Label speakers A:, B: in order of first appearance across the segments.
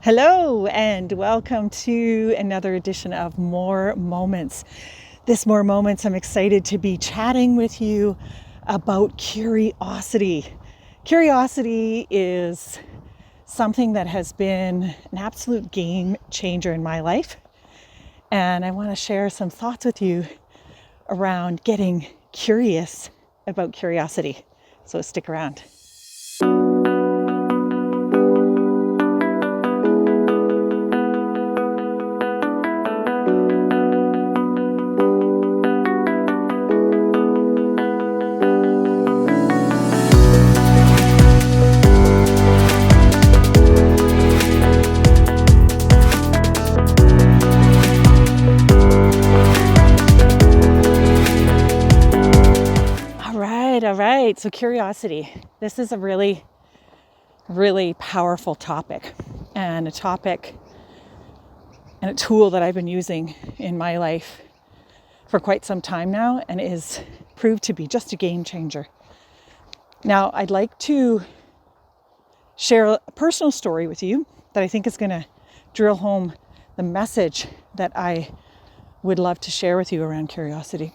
A: Hello and welcome to another edition of More Moments. This More Moments, I'm excited to be chatting with you about curiosity. Curiosity is something that has been an absolute game changer in my life. And I want to share some thoughts with you around getting curious about curiosity. So stick around. All right. So curiosity. This is a really, really powerful topic and a tool that I've been using in my life for quite some time now and is proved to be just a game changer. Now, I'd like to share a personal story with you that I think is going to drill home the message that I would love to share with you around curiosity.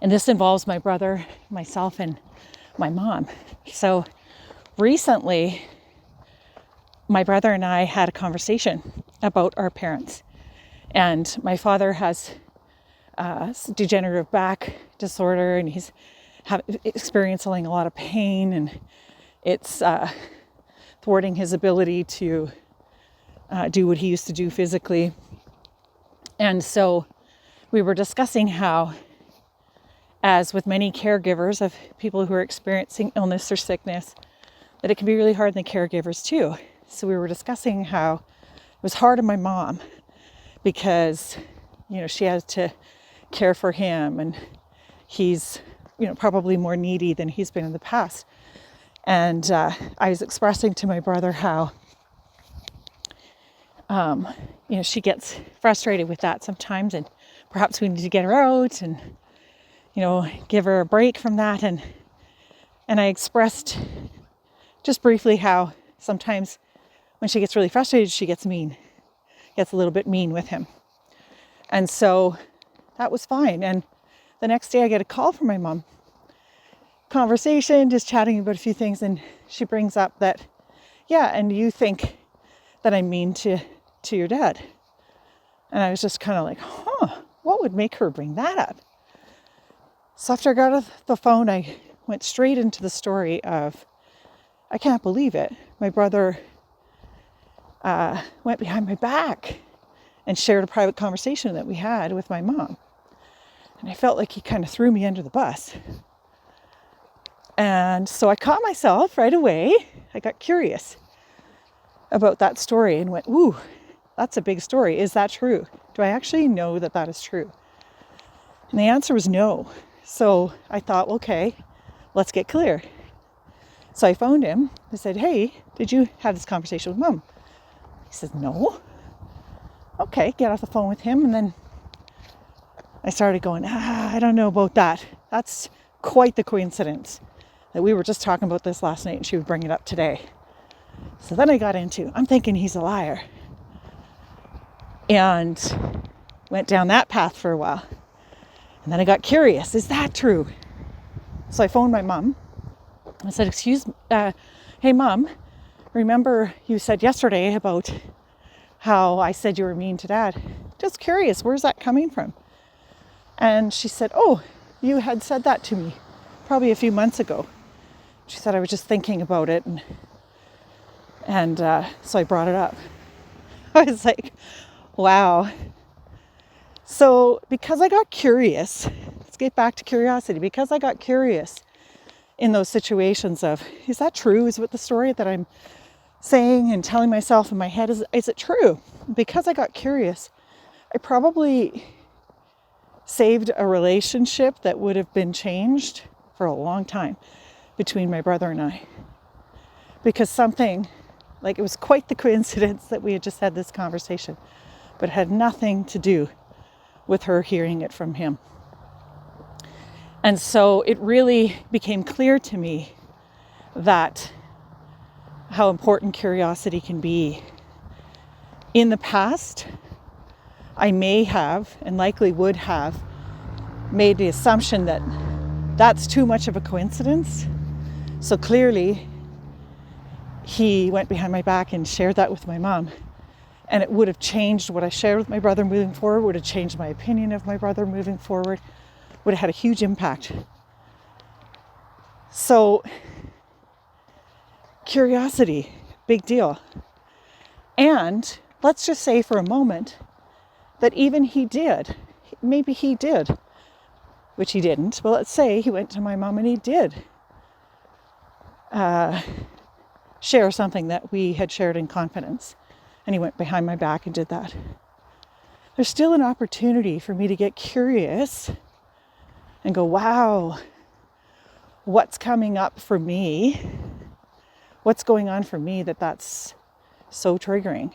A: And this involves my brother, myself, and my mom. So recently, my brother and I had a conversation about our parents. And my father has degenerative back disorder, and he's experiencing a lot of pain, and it's thwarting his ability to do what he used to do physically. And so we were discussing how, as with many caregivers of people who are experiencing illness or sickness, that it can be really hard on the caregivers too. So we were discussing how it was hard on my mom because, she has to care for him and he's, probably more needy than he's been in the past. And I was expressing to my brother how, she gets frustrated with that sometimes, and perhaps we need to get her out and give her a break from that. And I expressed just briefly how sometimes when she gets really frustrated, she gets a little bit mean with him. And so that was fine. And the next day I get a call from my mom. Conversation, just chatting about a few things. And she brings up that, and you think that I'm mean to your dad. And I was just kind of like, what would make her bring that up? So after I got off the phone, I went straight into the story of, I can't believe it. My brother went behind my back and shared a private conversation that we had with my mom. And I felt like he kind of threw me under the bus. And so I caught myself right away. I got curious about that story and went, ooh, that's a big story. Is that true? Do I actually know that that is true? And the answer was no. So I thought, okay, let's get clear. So I phoned him. I said, hey, did you have this conversation with Mom? He said, no. Okay, get off the phone with him. And then I started going, I don't know about that. That's quite the coincidence that we were just talking about this last night and she would bring it up today. So then I got into, I'm thinking he's a liar. And went down that path for a while. And then I got curious, is that true? So I phoned my mom. I said, hey Mom, remember you said yesterday about how I said you were mean to Dad? Just curious, where's that coming from? And she said, oh, you had said that to me probably a few months ago. She said, I was just thinking about it. And so I brought it up. I was like, wow. So because I got curious, let's get back to curiosity. Because I got curious in those situations of, is that true? Is what the story that I'm saying and telling myself in my head, is it true? Because I got curious, I probably saved a relationship that would have been changed for a long time between my brother and I. Because something, it was quite the coincidence that we had just had this conversation, but it had nothing to do with her hearing it from him. And so it really became clear to me that how important curiosity can be. In the past, I may have, and likely would have, made the assumption that that's too much of a coincidence. So clearly, he went behind my back and shared that with my mom. And it would have changed what I shared with my brother moving forward, would have changed my opinion of my brother moving forward, would have had a huge impact. So, curiosity, big deal. And let's just say for a moment that even he did, maybe he did, which he didn't, but let's say he went to my mom and he did share something that we had shared in confidence, and he went behind my back and did that. There's still an opportunity for me to get curious and go, wow, what's coming up for me? What's going on for me that's so triggering?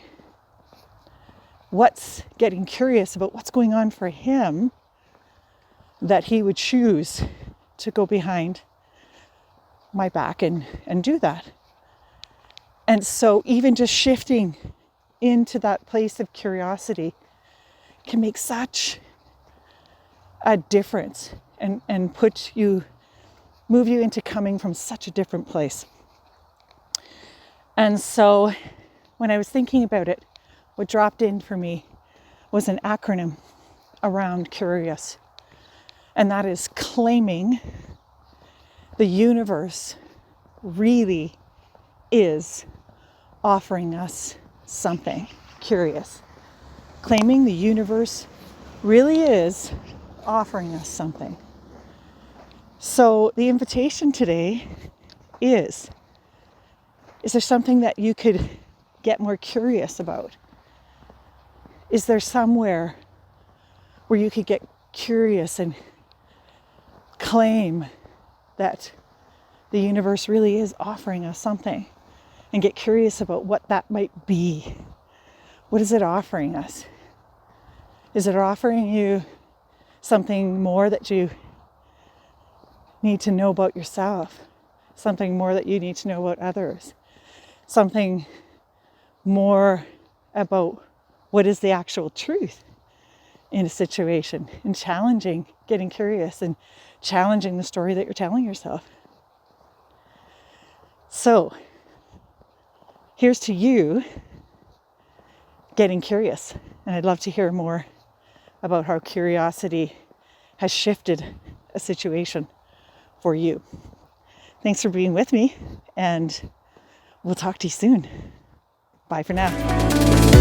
A: What's getting curious about what's going on for him that he would choose to go behind my back and do that? And so even just shifting into that place of curiosity can make such a difference and move you into coming from such a different place. And so when I was thinking about it, what dropped in for me was an acronym around curious. And that is claiming the universe really is offering us something. Curious. Claiming the universe really is offering us something. So the invitation today is there something that you could get more curious about? Is there somewhere where you could get curious and claim that the universe really is offering us something, and get curious about what that might be? What is it offering us? Is it offering you something more that you need to know about yourself? Something more that you need to know about others? Something more about what is the actual truth in a situation, and challenging, getting curious and challenging the story that you're telling yourself. So here's to you getting curious. And I'd love to hear more about how curiosity has shifted a situation for you. Thanks for being with me, and we'll talk to you soon. Bye for now.